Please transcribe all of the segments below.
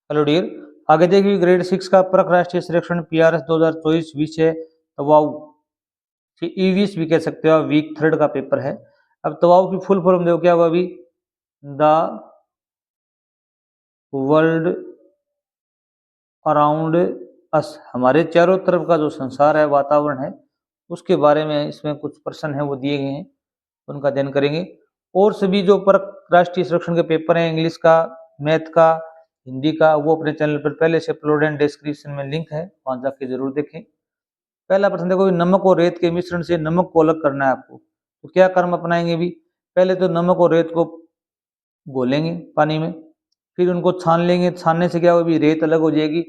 Hello dear, आगे देखिए grade 6 का परख राष्ट्रीय सर्वेक्षण पीआरएस 2024 विषय तवाऊ ईवीएस भी कह सकते हो, वीक थर्ड का पेपर है। अब तवाऊ की फुल फॉर्म देखो क्या हुआ अभी, द वर्ल्ड अराउंड अस, हमारे चारों तरफ का जो संसार है, वातावरण है, उसके बारे में इसमें कुछ प्रश्न है वो दिए गए हैं, उनका अध्ययन करेंगे। और सभी जो परख राष्ट्रीय सर्वेक्षण के पेपर हैं, इंग्लिश का, मैथ का, हिंदी का, वो अपने चैनल पर पहले से अपलोड एंड डिस्क्रिप्शन में लिंक है, वहां जाके जरूर देखें। पहला प्रश्न देखो, नमक और रेत के मिश्रण से नमक को अलग करना है आपको, तो क्या कर्म अपनाएंगे भी। पहले तो नमक और रेत को घोलेंगे पानी में, फिर उनको छान लेंगे, छानने से क्या होगा भी, रेत अलग हो जाएगी,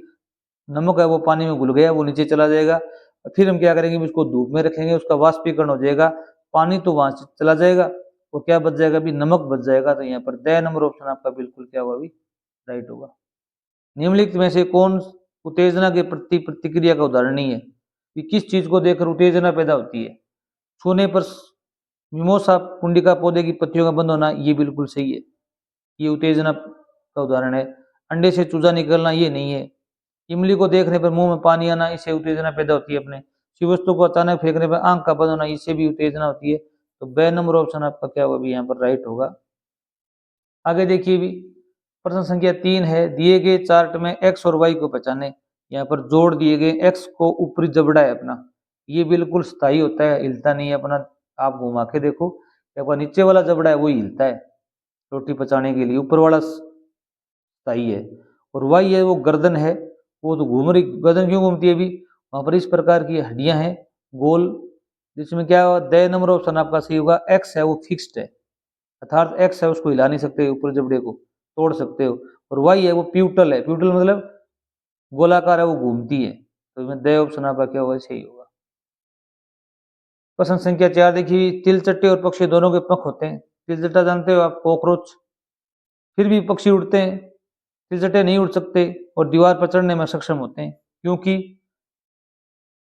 नमक है वो पानी में घुल गया, वो नीचे चला जाएगा। फिर हम क्या करेंगे, उसको धूप में रखेंगे, उसका वाष्पीकरण हो जाएगा, पानी तो वहां से चला जाएगा, तो क्या बच जाएगा भी, नमक बच जाएगा। तो यहाँ पर द नंबर ऑप्शन आपका बिल्कुल क्या हुआ भी, राइट होगा। निम्नलिखित में से कौन उत्तेजना के प्रति प्रतिक्रिया का उदाहरण नहीं है, कि किस चीज को देखकर उत्तेजना पैदा होती है। छूने पर मिमोसा पुंडिका पौधे की पत्तियों का बंद होना, ये बिल्कुल सही है, ये उत्तेजना का उदाहरण है। अंडे से चूजा निकलना, ये नहीं है। इमली को देखने पर मुंह में पानी आना, इससे उत्तेजना पैदा होती है अपने। किसी वस्तु को अचानक फेंकने पर आंख का बंद होना, इससे भी उत्तेजना होती है। तो बे नंबर ऑप्शन आपका क्या होगा भी, यहाँ पर राइट होगा। आगे देखिए भी, प्रश्न संख्या 3 है, दिए गए चार्ट में एक्स और वाई को पहचाने। यहाँ पर जोड़ दिए गए, एक्स को ऊपरी जबड़ा है अपना, ये बिल्कुल स्थायी होता है, हिलता नहीं है अपना। आप घुमा के देखो, आपका नीचे वाला जबड़ा है वो हिलता है रोटी पचाने के लिए, ऊपर वाला स्थायी है। और वाई है वो गर्दन है, वो तो घूम रही, गर्दन क्यों घूमती है भी, वहां पर इस प्रकार की हड्डियां हैं गोल, जिसमें क्या होगा, द नंबर ऑप्शन आपका सही होगा। एक्स है वो फिक्स्ड है, अर्थात एक्स है उसको हिला नहीं सकते, ऊपर जबड़े को तोड़ सकते हो। और वाई है वो प्यूटल है, प्यूटल मतलब गोलाकार है, वो घूमती है। तो इसमें द ऑप्शन आपका क्या होगा, सही होगा। प्रश्न संख्या 4 देखिए, तिलचट्टे और पक्षी दोनों के पंख होते हैं। तिलचट्टा जानते हो आप, कॉकरोच, फिर भी पक्षी उड़ते हैं, तिलचट्टे नहीं उड़ सकते और दीवार पर चढ़ने में सक्षम होते हैं, क्योंकि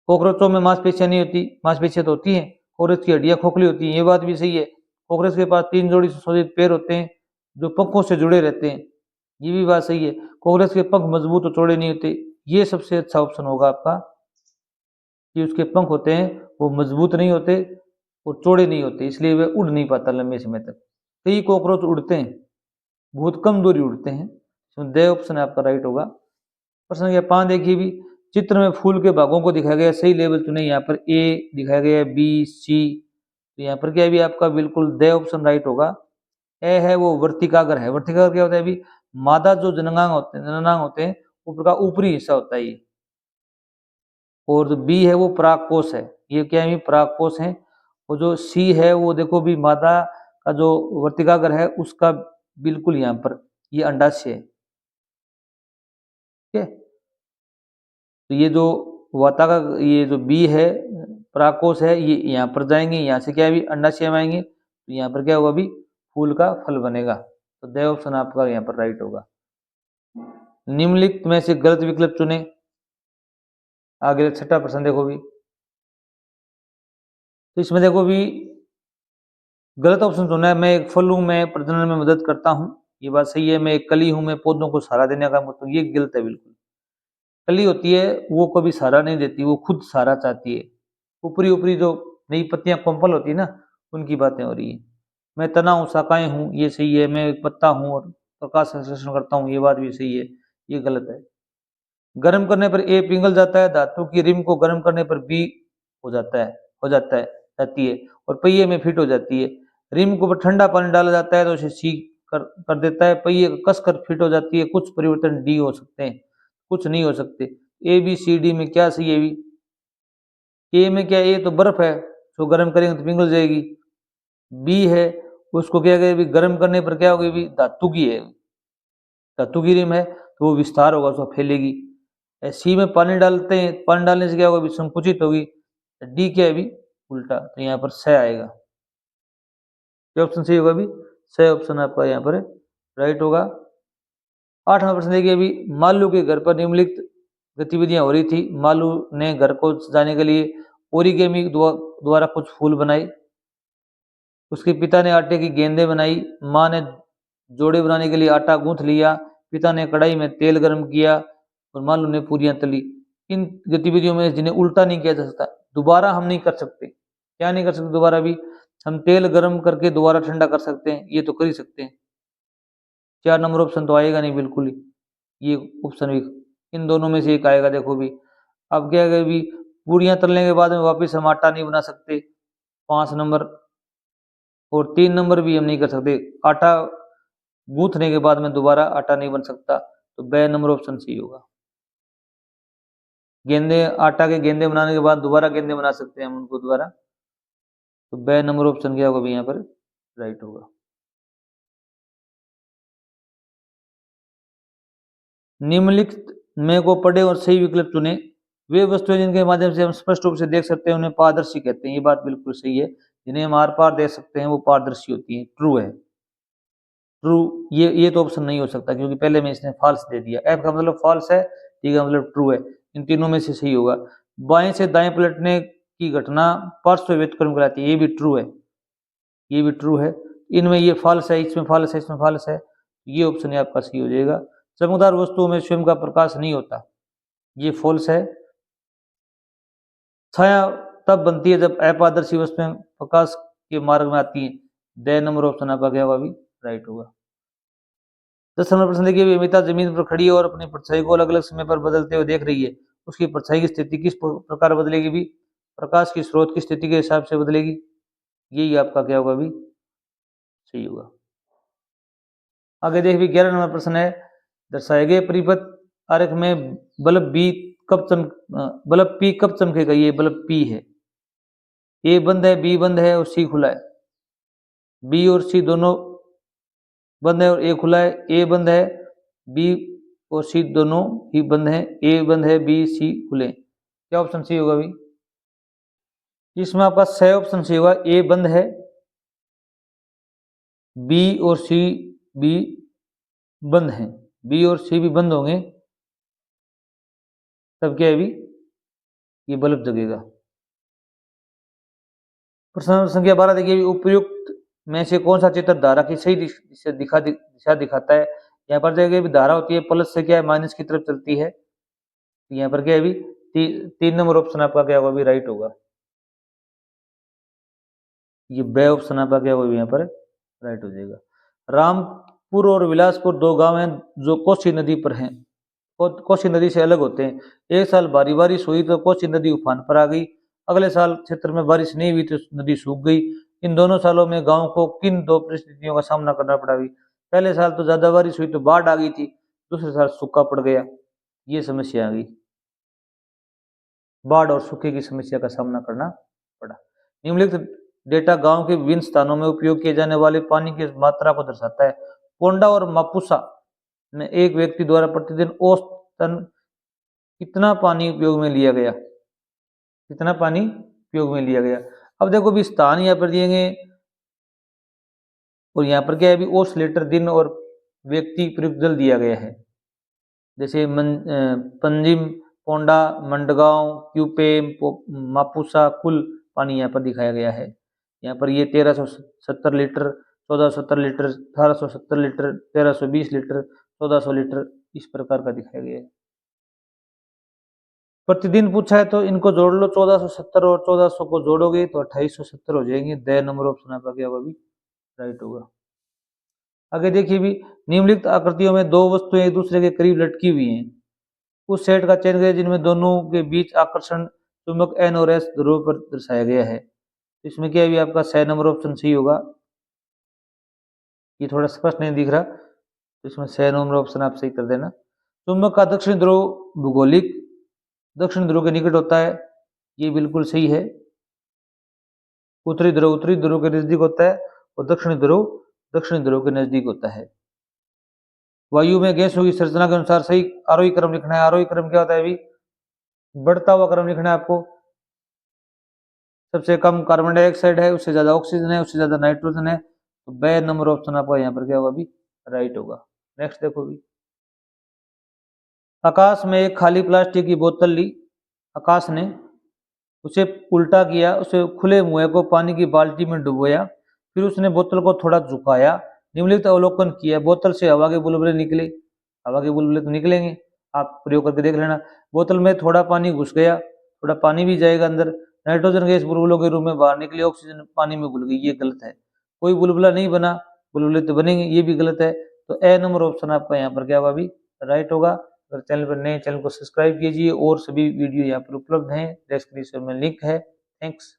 कॉकरोचों में मांसपेशियां नहीं होती, मांसपेशियां तो होती हैं, कॉकरोच की हड्डियां खोखली होती हैं, ये बात भी सही है। कॉकरोच के पास 3 जोड़ी सुशोभित पैर होते हैं जो पंखों से जुड़े रहते हैं, ये भी बात सही है। कॉकरोच के पंख मजबूत और चौड़े नहीं होते, ये सबसे अच्छा ऑप्शन होगा आपका, कि उसके पंख होते हैं वो मजबूत नहीं होते और चौड़े नहीं होते, इसलिए वे उड़ नहीं पाता लंबे समय तक। कई कॉकरोच उड़ते हैं, बहुत कम दूरी उड़ते हैं, इसमें द ऑप्शन आपका राइट होगा। प्रश्न संख्या 5 देखिए भी, चित्र में फूल के भागों को दिखाया गया, सही लेबल चुने। यहाँ पर ए दिखाया गया है, बी, सी, तो यहाँ पर क्या है भी आपका बिल्कुल द ऑप्शन राइट होगा। ए है वो वर्तिकाग्र है, वर्तिकाग्र क्या होता है अभी, मादा जो जननांग होते हैं ऊपर का ऊपरी हिस्सा होता है ये। और जो बी है वो परागकोश है, ये क्या है, परागकोश है। और जो सी है वो देखो भी, मादा का जो वर्तिकाग्र है उसका बिल्कुल यहाँ पर ये अंडाशय है, ठीक है। तो ये जो वाता का ये जो बी है, परागकोश है, ये यहाँ पर जाएंगे, यहाँ से क्या है भी अंडाशय में आएंगे, तो यहाँ पर क्या होगा भी, फूल का फल बनेगा। तो द ऑप्शन आपका यहाँ पर राइट होगा। निम्नलिखित में से गलत विकल्प चुने। आगे 6ठा प्रश्न देखो भी, तो इसमें देखो भी गलत ऑप्शन चुना है, मैं एक फल हूं, मैं प्रजनन में मदद करता हूं, ये बात सही है। मैं एक कली हूं, मैं पौधों को सहारा देने का काम करता हूँ, ये गलत है बिल्कुल। कली होती है वो कभी सहारा नहीं देती, वो खुद सहारा चाहती है। ऊपरी ऊपरी जो नई पत्तियां कोमल होती है ना, उनकी बातें हो रही है। मैं तना हूँ, शाखाएं हूँ, ये सही है। मैं एक पत्ता हूँ और प्रकाश संश्लेषण करता हूँ, ये बात भी सही है, ये गलत है। गर्म करने पर ए पिघल जाता है, धातु की रिम को गर्म करने पर बी हो जाता है जाती है और पहिए में फिट हो जाती है। रिम को ठंडा पानी डाला जाता है तो उसे सी कर देता है, पहिए कस कर फिट हो जाती है। कुछ परिवर्तन डी हो सकते हैं, कुछ नहीं हो सकते। ए बी सी डी में क्या सही है भी, ए में क्या, ए तो बर्फ है, तो गर्म करेंगे तो पिघल जाएगी। बी है उसको क्या करें, गर्म करने पर क्या होगी भी, धातु की है, धातु की रिम है तो वो विस्तार होगा, उसको फैलेगी। सी में पानी डालते हैं, पानी डालने से क्या होगा भी, संकुचित होगी। डी क्या है भी, उल्टा, तो यहाँ पर स आएगा। क्या ऑप्शन सही होगा भी, स ऑप्शन आपका यहाँ पर राइट होगा। 8वां प्रश्न देखिए अभी, मालू के घर पर निम्नलिखित गतिविधियां हो रही थी। मालू ने घर को सजाने के लिए ओरिगेमी द्वारा कुछ फूल बनाए, उसके पिता ने आटे की गेंदें बनाई, माँ ने जोड़े बनाने के लिए आटा गूंथ लिया, पिता ने कढ़ाई में तेल गर्म किया और मालू ने पूरियां तली। इन गतिविधियों में जिन्हें उल्टा नहीं किया जा सकता, दोबारा हम नहीं कर सकते। क्या नहीं कर सकते दोबारा भी? हम तेल गर्म करके दोबारा ठंडा कर सकते हैं, ये तो कर ही सकते हैं। 4 नंबर ऑप्शन तो आएगा नहीं बिल्कुल ही, ये ऑप्शन भी इन दोनों में से एक आएगा। देखो भी अब क्या है भी, पूरियां तलने के बाद में वापस हम आटा नहीं बना सकते, 5 नंबर। और 3 नंबर भी हम नहीं कर सकते, आटा गूंथने के बाद में दोबारा आटा नहीं बन सकता, तो बे नंबर ऑप्शन सही होगा। गेंदे, आटा के गेंदे बनाने के बाद दोबारा गेंदे बना सकते हैं हम उनको दोबारा, तो बे नंबर ऑप्शन क्या होगा यहाँ पर राइट होगा। निम्नलिखित में को पढ़े और सही विकल्प चुने। वे वस्तुएं जिनके माध्यम से हम स्पष्ट रूप से देख सकते हैं उन्हें पारदर्शी कहते हैं। ये बात बिल्कुल सही है, जिन्हें हम आर पार देख सकते हैं वो पारदर्शी होती है, ट्रू है। ट्रू, ये तो ऑप्शन नहीं हो सकता क्योंकि पहले में इसने फॉल्स दे दिया। एफ का मतलब फॉल्स है, टी का मतलब ट्रू है। इन तीनों में से सही होगा। बाएं से दाएं पलटने की घटना पार्श्व व्युत्क्रम कहलाती है, ये भी ट्रू है, ये भी ट्रू है। इनमें ये फॉल्स है, इसमें फॉल्स है, इसमें फॉल्स है, ये ऑप्शन आपका सही हो जाएगा। चमकदार वस्तुओं में स्वयं का प्रकाश नहीं होता, ये फॉल्स है। छाया तब बनती है जब अपारदर्शी वस्तुएं प्रकाश के मार्ग में आती हैं। द नंबर ऑप्शन आपका क्या होगा अभी राइट होगा। 10 नंबर प्रश्न देखिए, अमिता जमीन पर खड़ी है और अपनी परछाई को अलग अलग समय पर बदलते हुए देख रही है। उसकी परछाई की स्थिति किस प्रकार बदलेगी भी? प्रकाश की स्रोत की स्थिति के हिसाब से बदलेगी, यही आपका क्या होगा अभी सही होगा। आगे देखिए 11 नंबर प्रश्न है, दर्शाए गए परिपथ आरेख में बल्ब बल्ब पी कब चमकेगा? ये बल्ब पी है, ए बंद है, बी बंद है और सी खुला है। बी और सी दोनों बंद है और ए खुला है। ए बंद है, बी और सी दोनों ही बंद है। ए बंद है, बी सी खुले। क्या ऑप्शन सी होगा अभी? इसमें आपका सही ऑप्शन सी होगा, ए बंद है, बी और सी भी बंद है। बी और सी भी बंद होंगे तब क्या है अभी ये बल्ब जगेगा। प्रश्न संख्या 12 देखिए, उपयुक्त में से कौन सा चित्र धारा की सही दिशा दिखाता है? यहाँ पर देखिए धारा होती है प्लस से क्या है माइनस की तरफ चलती है। यहाँ पर क्या है अभी 3 नंबर ऑप्शन आपका क्या होगा अभी राइट होगा। ये बे ऑप्शन आपका क्या होगा यहाँ पर राइट हो जाएगा। रामपुर और बिलासपुर दो गांव हैं जो कोसी नदी पर हैं, कोसी नदी से अलग होते हैं। एक साल भारी बारिश हुई तो कोसी नदी उफान पर आ गई। अगले साल क्षेत्र में बारिश नहीं हुई तो नदी सूख गई। इन दोनों सालों में गांव को किन दो परिस्थितियों का सामना करना पड़ा? भी पहले साल तो ज्यादा बारिश हुई तो बाढ़ आ गई थी, दूसरे साल सूखा पड़ गया, ये समस्या आ गई। बाढ़ और सूखे की समस्या का सामना करना पड़ा। निम्नलिखित डेटा गांव के विभिन्न स्थानों में उपयोग किए जाने वाले पानी की मात्रा को दर्शाता है। पोंडा और मापुसा में एक व्यक्ति द्वारा प्रतिदिन औसतन कितना पानी उपयोग में लिया गया? कितना पानी उपयोग में लिया गया? अब देखो भी स्थान यहाँ पर दिए गए और यहाँ पर क्या है अभी औसत लीटर दिन और व्यक्ति प्रयुक्त जल दिया गया है। जैसे पंजिम, पोंडा, मंडगांव, क्यूपेम, मापुसा, कुल पानी यहाँ पर दिखाया गया है। यहाँ पर ये 1370 litre, 1470 litre, 1870 litre, 1320 litre, 1400 litre इस प्रकार का दिखाया गया है। प्रतिदिन पूछा है तो इनको जोड़ लो, 1470 और 1400 को जोड़ोगे तो 2870 हो जाएंगे। द नंबर ऑप्शन आपका क्या होगा भी राइट होगा। आगे देखिए भी, निम्नलिखित आकृतियों में दो वस्तुएं एक दूसरे के करीब लटकी हुई हैं। उस सेट का चयन करें जिनमें दोनों के बीच आकर्षण चुंबक N और S ध्रुव पर दर्शाया गया है। इसमें क्या है भी आपका 6 नंबर ऑप्शन सही होगा। ये थोड़ा स्पष्ट नहीं दिख रहा तो इसमें 6 नंबर ऑप्शन आप सही कर देना। चुंबक का दक्षिण ध्रुव भूगोलिक दक्षिण ध्रुव के निकट होता है, ये बिल्कुल सही है। उत्तरी ध्रुव के नजदीक होता है और दक्षिणी ध्रुव के नजदीक होता है। वायु में गैसों की संरचना के अनुसार सही आरोही क्रम लिखना है। आरोही क्रम क्या होता है अभी बढ़ता हुआ क्रम लिखना है आपको। सबसे कम कार्बन डाइऑक्साइड है, उससे ज्यादा ऑक्सीजन है, उससे ज्यादा नाइट्रोजन है, तो बे नंबर ऑप्शन आपका यहाँ पर क्या होगा अभी राइट होगा। नेक्स्ट देखो अभी, आकाश में एक खाली प्लास्टिक की बोतल ली। आकाश ने उसे उल्टा किया, उसे खुले मुंह को पानी की बाल्टी में डुबोया, फिर उसने बोतल को थोड़ा झुकाया, निम्नलिखित अवलोकन किया। बोतल से हवा के बुलबुले निकले। हवा के बुलबुले तो निकलेंगे, आप प्रयोग करके देख लेना। बोतल में थोड़ा पानी घुस गया, थोड़ा पानी भी जाएगा अंदर, नाइट्रोजन गैस बुलबुलों के रूप में बाहर निकली, ऑक्सीजन पानी में घुल गई, ये गलत है। कोई बुलबुला नहीं बना, बुलबुले तो बनेंगे, ये भी गलत है। तो ए नंबर ऑप्शन आपका यहाँ पर क्या होगा अभी राइट होगा। अगर चैनल पर नए, चैनल को सब्सक्राइब कीजिए और सभी वीडियो यहाँ पर उपलब्ध हैं, डिस्क्रिप्शन में लिंक है। थैंक्स।